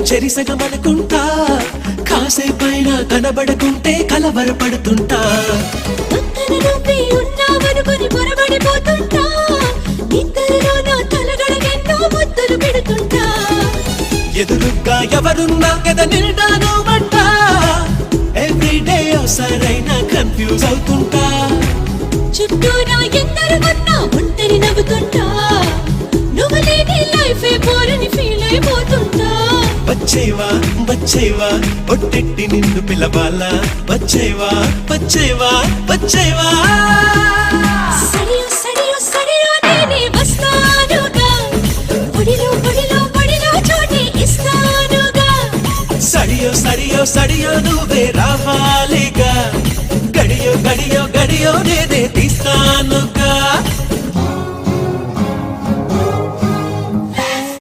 చెరిసగమనుకుంటా కాసేపైనా కనబడకుంటే కలవరపడుతుంటా పక్కన నువ్వే ఉన్నావనుకొని పొరబడిపోతుంటా నిద్రలో నా తలగడకెన్నో ముద్దులు పెడుతుంటా ఎదురుగా ఎవరున్నా కదా నిండాను అంట ఎవ్రీడే సరైన కన్ఫ్యూజ్ అవుతుంటా చుట్టూ నా ఎందరు ఉన్నా ఒంటరి నవ్వుతుంటా నువ్వు లేని లైఫే బోరని ఫీల్ అయిపోతుంటా వచ్చేవా వచ్చేవా ఒట్టెట్టి నిన్ను పిలవాలా వచ్చేవా వచ్చేవా వచ్చేవా సరియో సరియో సరియో నేనే వస్తానుగా ఒడిలో ఒడిలో ఒడిలో చోటి ఇస్తానుగా సడియో సడియో సడియో నువ్వే రావాలిగా గడియో గడియో గడియో నేనే తీస్తాను